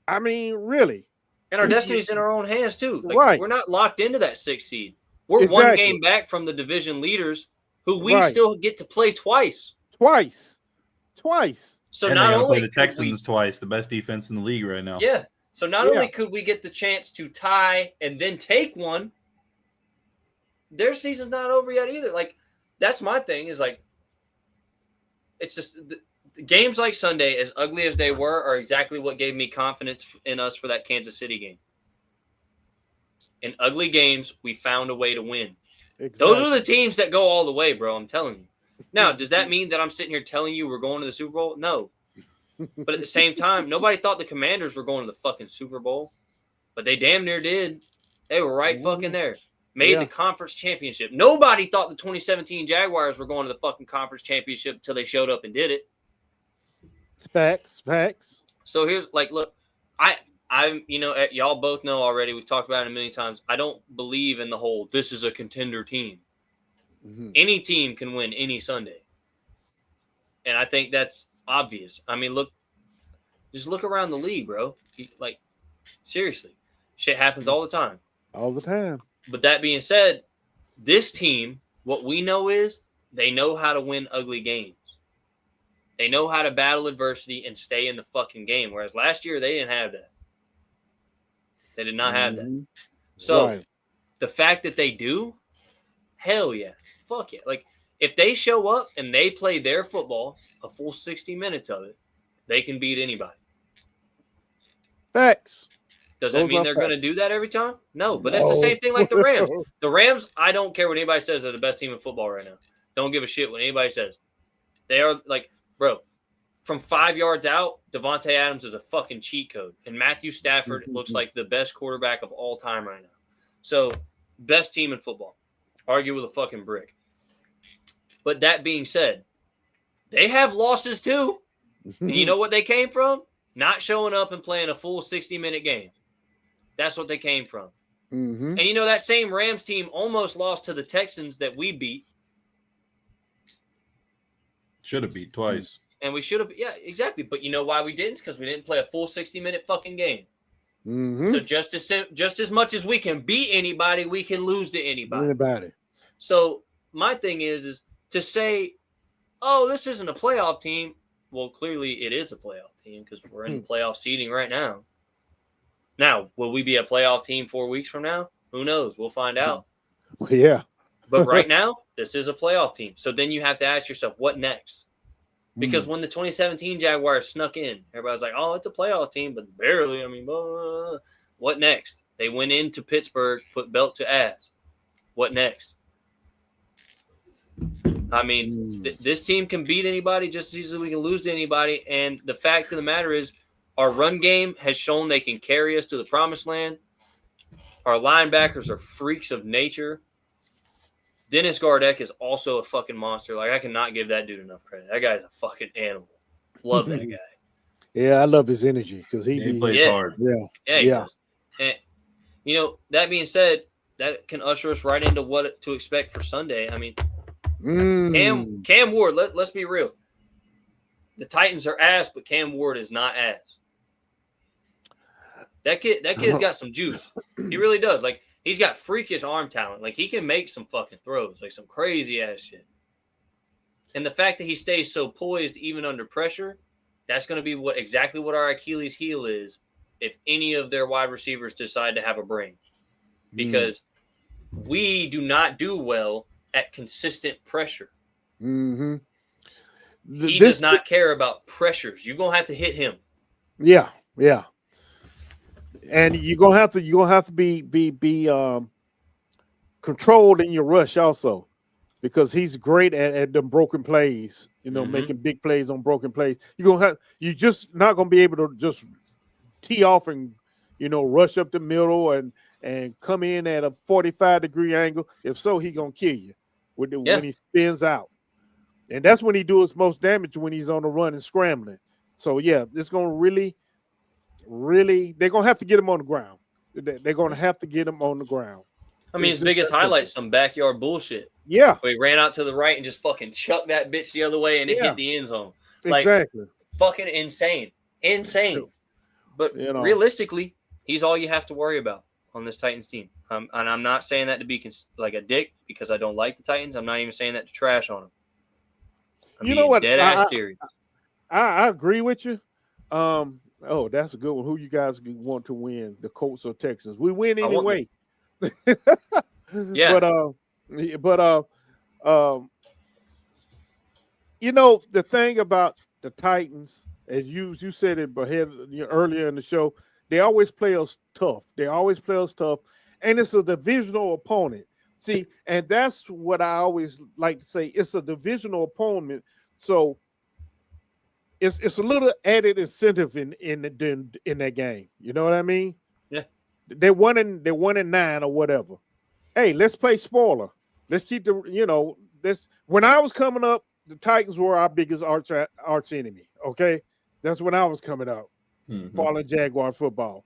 I mean, really. And our destiny's in our own hands too. Right. We're not locked into that 6th seed. We're 1 game back from the division leaders, who we still get to play twice. So and not only play the Texans twice, the best defense in the league right now. Yeah. So not only could we get the chance to tie and then take one, their season's not over yet either. That's my thing. Is it's just games like Sunday, as ugly as they were, are exactly what gave me confidence in us for that Kansas City game. In ugly games, we found a way to win. Exactly. Those are the teams that go all the way, bro. I'm telling you. Now, does that mean that I'm sitting here telling you we're going to the Super Bowl? No. But at the same time, nobody thought the Commanders were going to the fucking Super Bowl. But they damn near did. They were right fucking there. Made the conference championship. Nobody thought the 2017 Jaguars were going to the fucking conference championship until they showed up and did it. Facts. So here's like, look, I'm, y'all both know already. We've talked about it a million times. I don't believe in the whole this is a contender team. Mm-hmm. Any team can win any Sunday, and I think that's obvious. I mean, just look around the league, bro. Like, seriously, shit happens all the time. All the time. But that being said, this team, what we know is they know how to win ugly games. They know how to battle adversity and stay in the fucking game. Whereas last year, they didn't have that. They did not have that. So the fact that they do, hell yeah. Fuck yeah. Like, if they show up and they play their football, a full 60 minutes of it, they can beat anybody. Facts. Does that mean they're going to do that every time? No, but that's the same thing like the Rams. The Rams, I don't care what anybody says, are the best team in football right now. Don't give a shit what anybody says. They are like, bro, from 5 yards out, Devontae Adams is a fucking cheat code. And Matthew Stafford looks like the best quarterback of all time right now. So, best team in football. Argue with a fucking brick. But that being said, they have losses too. And you know what they came from? Not showing up and playing a full 60-minute game. That's what they came from. Mm-hmm. And that same Rams team almost lost to the Texans that we beat. Should have beat twice. And we should have, yeah, exactly. But you know why we didn't? Because we didn't play a full 60-minute fucking game. Mm-hmm. So just as much as we can beat anybody, we can lose to anybody. So my thing is to say, oh, this isn't a playoff team. Well, clearly it is a playoff team because we're in playoff seeding right now. Now, will we be a playoff team 4 weeks from now? Who knows? We'll find out. Yeah. But right now, this is a playoff team. So then you have to ask yourself, what next? Because when the 2017 Jaguars snuck in, everybody's like, oh, it's a playoff team, but barely. I mean, what next? They went into Pittsburgh, put belt to ass. What next? I mean, this team can beat anybody just as easily as we can lose to anybody. And the fact of the matter is, our run game has shown they can carry us to the promised land. Our linebackers are freaks of nature. Dennis Gardeck is also a fucking monster. Like, I cannot give that dude enough credit. That guy's a fucking animal. Love that guy. Yeah, I love his energy because he plays hard. He does. And, that being said, that can usher us right into what to expect for Sunday. I mean, Cam Ward, let's be real. The Titans are ass, but Cam Ward is not ass. That kid's got some juice. He really does. Like, he's got freakish arm talent. Like, he can make some fucking throws, like some crazy ass shit. And the fact that he stays so poised even under pressure, that's going to be exactly what our Achilles heel is if any of their wide receivers decide to have a brain. Because we do not do well at consistent pressure. Mm-hmm. He does not care about pressures. You're going to have to hit him. Yeah. And you're gonna have to be controlled in your rush also, because he's great at them broken plays. Making big plays on broken plays. You're just not gonna be able to just tee off and rush up the middle and come in at a 45-degree angle. If so, he gonna kill you when he spins out, and that's when he do his most damage, when he's on the run and scrambling. So yeah, it's gonna really, they're going to have to get him on the ground. They're going to have to get him on the ground. I mean, his biggest highlight, some backyard bullshit. Yeah. Where he ran out to the right and just fucking chucked that bitch the other way and it hit the end zone. Like, exactly. Fucking insane. But realistically, he's all you have to worry about on this Titans team. And I'm not saying that to be like a dick because I don't like the Titans. I'm not even saying that to trash on them. You know what? Dead-ass serious. I agree with you. Oh, that's a good one. Who you guys want to win, the Colts or Texans? We win anyway. Yeah. But the thing about the Titans, as you said it earlier in the show, they always play us tough. And it's a divisional opponent. See, and that's what I always like to say. It's a divisional opponent, so it's a little added incentive in that game. You know what I mean? Yeah. They're 1-9 or whatever. Hey, let's play spoiler. Let's keep this. When I was coming up, the Titans were our biggest arch enemy. Okay, That's when I was coming up, Mhm. following Jaguar football.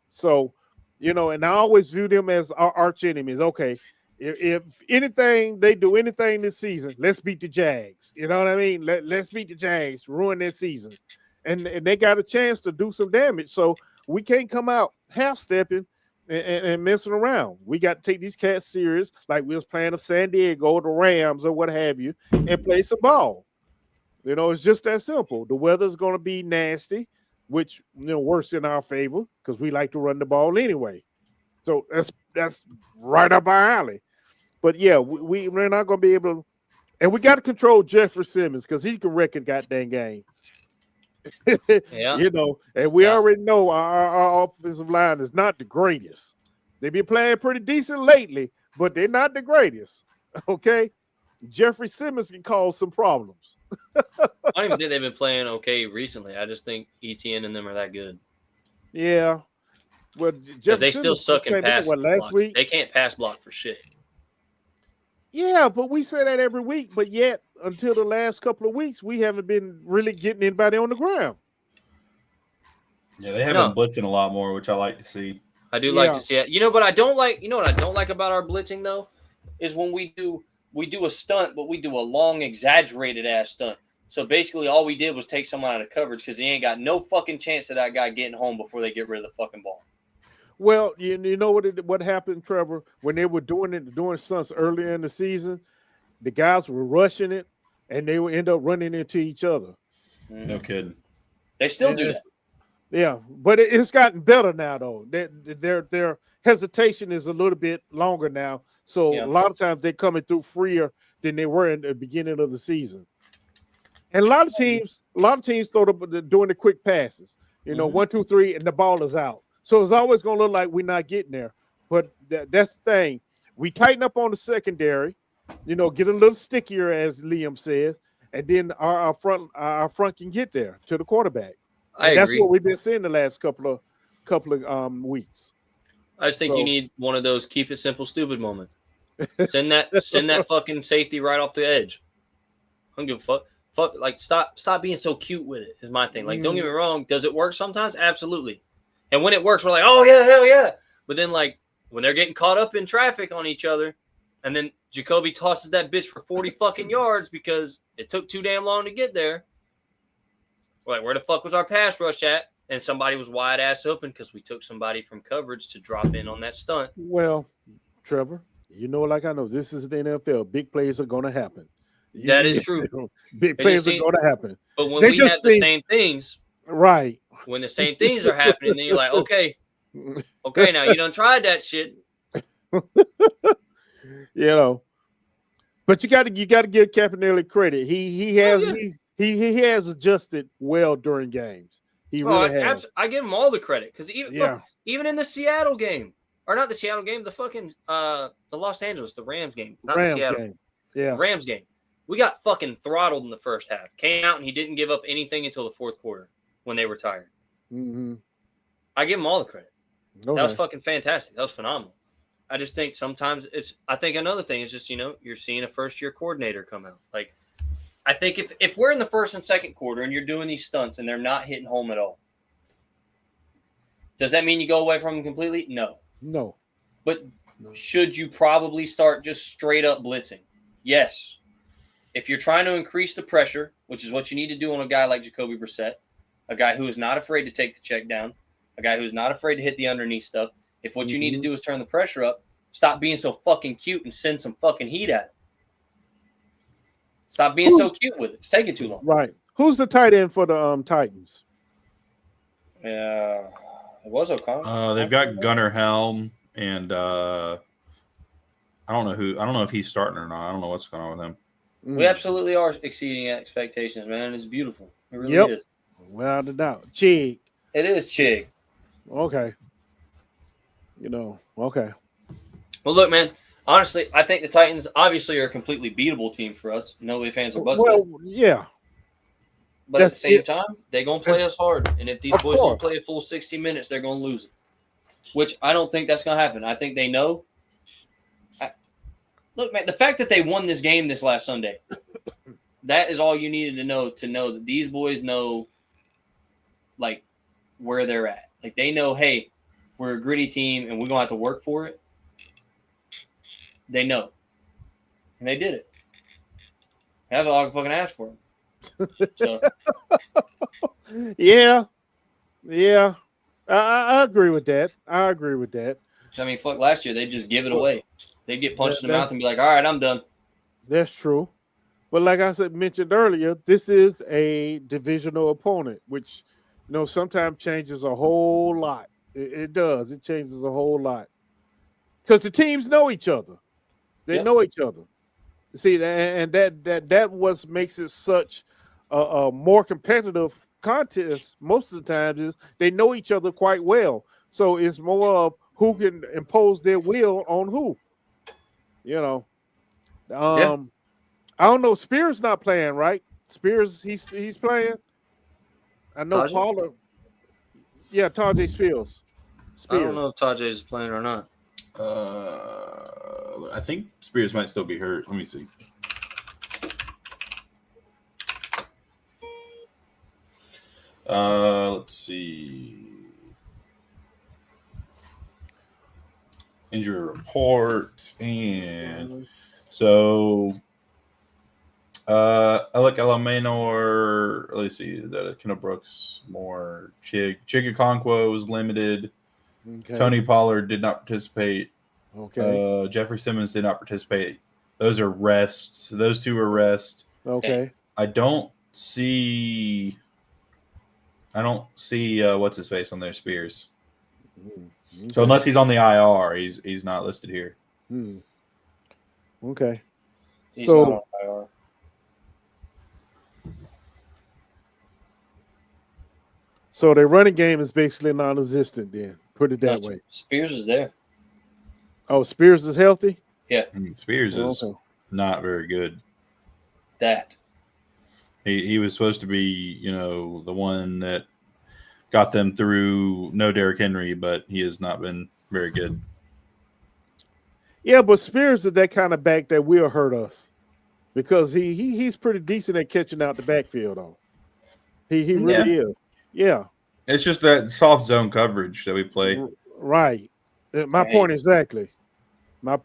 So, and I always view them as our arch enemies. Okay, if anything they do anything this season, let's beat the Jags. You know what I mean? Let's beat the Jags, ruin their season, and they got a chance to do some damage. So we can't come out half stepping and messing around. We got to take these cats serious, like we was playing a San Diego, the Rams, or what have you, and play some ball. It's just that simple. The weather's going to be nasty, which works in our favor because we like to run the ball anyway. So that's right up our alley. But yeah, we're not going to be able to, and we got to control Jeffrey Simmons because he can wreck a goddamn game. Yeah. And we already know our offensive line is not the greatest. They've been playing pretty decent lately, but they're not the greatest. Okay, Jeffrey Simmons can cause some problems. I don't even think they've been playing okay recently. I just think ETN and them are that good. Yeah. Well, they still suck in pass last week. They can't pass block for shit. Yeah, but we say that every week. But yet, until the last couple of weeks, we haven't been really getting anybody on the ground. Yeah, they have been blitzing a lot more, which I like to see. I do like to see it. But I don't like. What I don't like about our blitzing though, is when we do a stunt, but we do a long, exaggerated ass stunt. So basically, all we did was take someone out of coverage because he ain't got no fucking chance of that guy getting home before they get rid of the fucking ball. Well, you know what happened, Trevor, when they were doing stunts earlier in the season, the guys were rushing it, and they would end up running into each other. No kidding. They still do that. Yeah, but it's gotten better now, though. Their hesitation is a little bit longer now, so a lot of times they're coming through freer than they were in the beginning of the season. And a lot of teams doing the quick passes. 1, 2, 3, and the ball is out. So it's always going to look like we're not getting there. But that's the thing. We tighten up on the secondary, get a little stickier, as Liam says, and then our front can get there to the quarterback. That's what we've been seeing the last couple of weeks. I just think you need one of those keep it simple, stupid moments. Send that fucking safety right off the edge. I don't give a fuck. Fuck, like stop being so cute with it is my thing. Like, don't get me wrong. Does it work sometimes? Absolutely. And when it works, we're like, oh yeah, hell yeah. But then like when they're getting caught up in traffic on each other, and then Jacoby tosses that bitch for 40 fucking yards because it took too damn long to get there. We're like, where the fuck was our pass rush at? And somebody was wide ass open because we took somebody from coverage to drop in on that stunt. Well, Trevor, like I know, this is the NFL. Big plays are going to happen. That is true. Big plays are going to happen. But when we have the same things, right? When the same things are happening, then you're like, okay, now you done tried that shit. But you got to give Campanelli credit. He has adjusted well during games. He really has. I give him all the credit because even in the Seattle game, or not the Seattle game, the fucking the Los Angeles, the Rams game, not the Seattle game. Yeah, Rams game. We got fucking throttled in the first half. Came out and he didn't give up anything until the fourth quarter when they were tired. Mm-hmm. I give him all the credit. Okay. That was fucking fantastic. That was phenomenal. I just think sometimes I think another thing is just, you're seeing a first-year coordinator come out. Like, I think if we're in the first and second quarter and you're doing these stunts and they're not hitting home at all, does that mean you go away from them completely? No. No. But should you probably start just straight up blitzing? Yes. If you're trying to increase the pressure, which is what you need to do on a guy like Jacoby Brissett, a guy who is not afraid to take the check down, a guy who's not afraid to hit the underneath stuff, if what you need to do is turn the pressure up, stop being so fucking cute and send some fucking heat at it. Stop being so cute with it. It's taking too long. Right. Who's the tight end for the Titans? Yeah, it was O'Connell. They've got Gunnar Helm and I don't know if he's starting or not. I don't know what's going on with him. We absolutely are exceeding expectations, man. It's beautiful. It really is. Without a doubt. Chig. It is Chig. Okay. Okay. Well, look, man. Honestly, I think the Titans obviously are a completely beatable team for us. No fans are busted. Well, yeah. But at the same time, they're going to play us hard. And if these boys don't play a full 60 minutes, they're going to lose it. Which I don't think that's going to happen. I think they know. Look, man, the fact that they won this game this last Sunday, that is all you needed to know that these boys know like where they're at. Like they know, hey, we're a gritty team and we're gonna have to work for it. They know, and they did it. That's all I can fucking ask for them. So, yeah. I agree with that. I mean, fuck, last year they'd just give it away. They'd get punched in the mouth and be like, all right, I'm done. That's true. But like I mentioned earlier, this is a divisional opponent, which sometimes changes a whole lot. It does. It changes a whole lot because the teams know each other. They know each other. See, and that what makes it such a more competitive contest most of the times is they know each other quite well. So it's more of who can impose their will on who. I don't know. Spears not playing, right? Spears, he's playing. I know Tajay? Pollard. Yeah, Tajay Spears. I don't know if Tajay is playing or not. I think Spears might still be hurt. Let me see. Let's see. Injury reports, and so Alec Alamenor, let's see, that Kendall Brooks, more Chigakonkwo was limited. Okay. Tony Pollard did not participate. Okay. Jeffrey Simmons did not participate. Those are rests. Those two are rest. Okay. I don't see what's his face on there, Spears. Okay. So unless he's on the IR, he's not listed here. Okay. He's not on IR. So their running game is basically non-existent then. Put it that way. Spears is there. Oh, Spears is healthy? Yeah. Spears is not very good. That. He was supposed to be, the one that got them through no Derrick Henry, but he has not been very good. Yeah, but Spears is that kind of back that will hurt us because he's pretty decent at catching out the backfield though. He really is. Yeah. It's just that soft zone coverage that we play. Right. My point exactly. He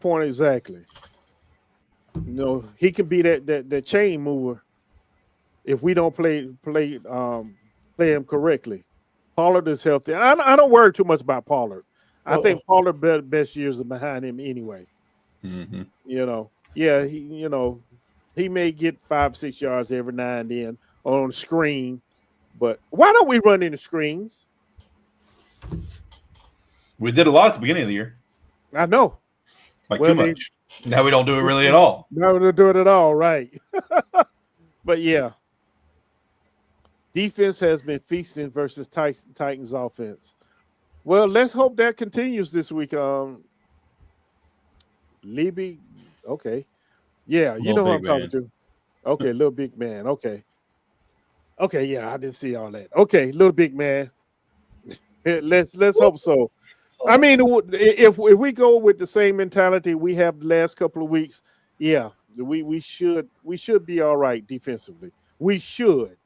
can be that chain mover if we don't play him correctly. Pollard is healthy. I don't worry too much about Pollard. I think Pollard best years are behind him anyway. Mm-hmm. He may get 5-6 yards every now and then on screen, but why don't we run into screens? We did a lot at the beginning of the year. I know. Too much. Now we don't do it really at all. Now we don't do it at all, right? But yeah. Defense has been feasting versus Titans offense. Well, let's hope that continues this week. Libby, okay. Yeah, you know who I'm talking to. Okay, little big man. Okay, yeah, I didn't see all that. Okay, little big man. Let's hope so. I mean, if we go with the same mentality we have the last couple of weeks, yeah, we should be all right defensively. We should.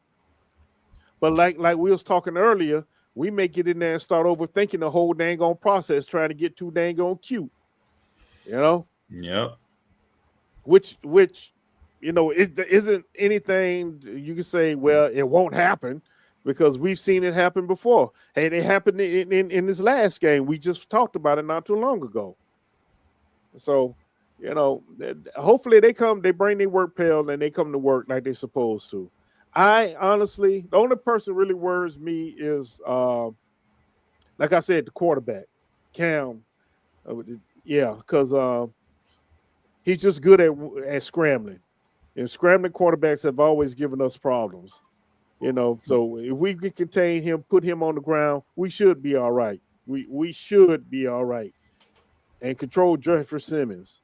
But like we was talking earlier, we may get in there and start overthinking the whole dang on process, trying to get too dang on cute. Yep. Which isn't anything you can say, well, it won't happen because we've seen it happen before. And it happened in this last game. We just talked about it not too long ago. So, hopefully they bring their work pail and they come to work like they're supposed to. I honestly, the only person really worries me is, like I said, the quarterback, Cam. Because he's just good at scrambling. And scrambling quarterbacks have always given us problems. So if we can contain him, put him on the ground, we should be all right. We should be all right. And control Jeffrey Simmons.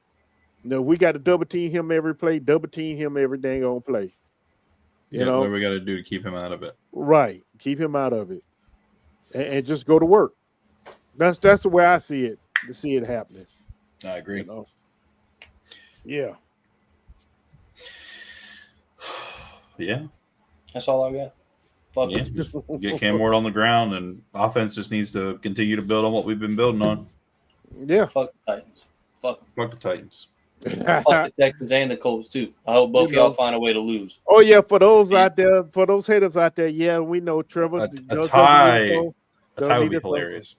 We got to double team him every play, double team him every dang on play. What we got to do to keep him out of it. Right. Keep him out of it. And just go to work. That's the way I see it, to see it happening. I agree. Yeah. Yeah. That's all I got. Fuck Yeah, it. just get Cam Ward on the ground, and offense just needs to continue to build on what we've been building on. Yeah. Fuck the Titans. Fuck the Titans. Fuck the Texans and the Colts too. I hope both of y'all find a way to lose. Oh yeah, for those out there, for those haters out there, yeah, we know Trevor. A tie would be to hilarious.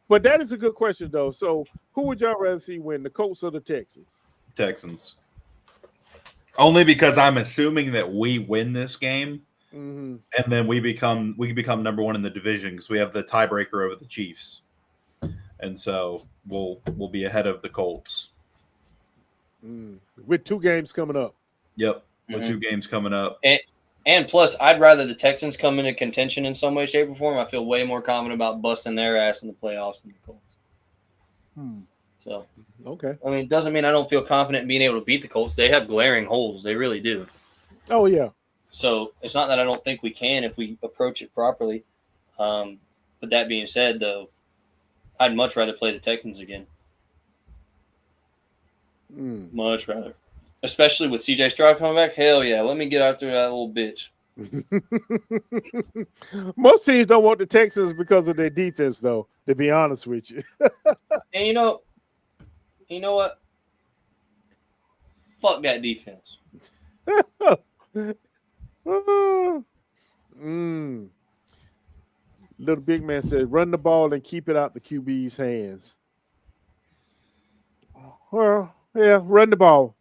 But that is a good question though. So, who would y'all rather see win, the Colts or the Texans? Texans. Only because I'm assuming that we win this game, and then we become number one in the division because we have the tiebreaker over the Chiefs, and so we'll be ahead of the Colts. With 2 games coming up. Yep, with 2 games coming up. And plus, I'd rather the Texans come into contention in some way, shape, or form. I feel way more confident about busting their ass in the playoffs than the Colts. So, okay. I mean, it doesn't mean I don't feel confident in being able to beat the Colts. They have glaring holes. They really do. Oh, yeah. So, it's not that I don't think we can if we approach it properly. But that being said, though, I'd much rather play the Texans again. Much rather. Especially with CJ Stroud coming back. Hell yeah. Let me get out there that little bitch. Most teams don't want the Texans because of their defense, though, to be honest with you. And you know what? Fuck that defense. Little big man said, run the ball and keep it out the QB's hands. Well, yeah, run the ball.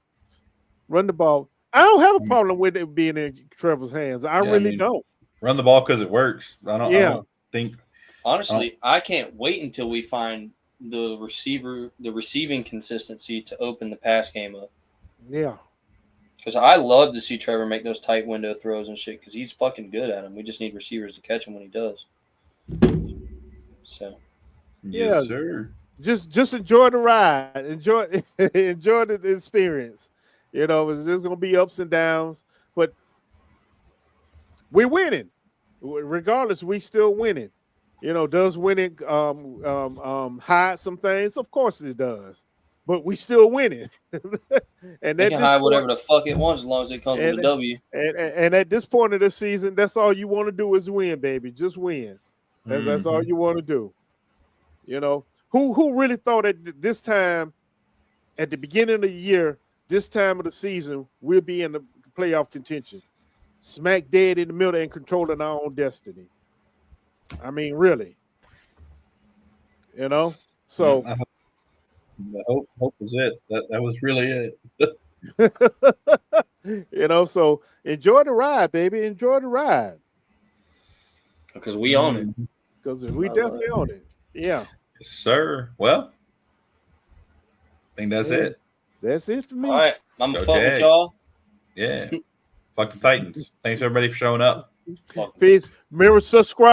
Run the ball. I don't have a problem with it being in Trevor's hands. I really don't. Run the ball because it works. I don't think. Honestly, I can't wait until we find the receiving consistency to open the pass game up. Yeah. Because I love to see Trevor make those tight window throws and shit because he's fucking good at them. We just need receivers to catch him when he does. So. Yes, sir. Just enjoy the ride. Enjoy the experience. You know, there's going to be ups and downs, but we're winning. Regardless, we still winning. You know, does winning hide some things? Of course it does. But we still winning. And they can hide whatever the fuck it wants as long as it comes with a W. And at this point of the season, that's all you want to do is win, baby. Just win. That's all you want to do. You know, who really thought at this time, at the beginning of the year, this time of the season, we'll be in the playoff contention, smack dead in the middle and controlling our own destiny. I mean, really. You know? So hope was it. That was really it. You know, so enjoy the ride, baby. Enjoy the ride. Because we own it. Because we definitely own it. Yeah. Yes, sir. Well, I think that's it. That's it for me. All right. I'm going to fuck with y'all. Yeah. Fuck the Titans. Thanks, everybody, for showing up. Peace. Remember, subscribe.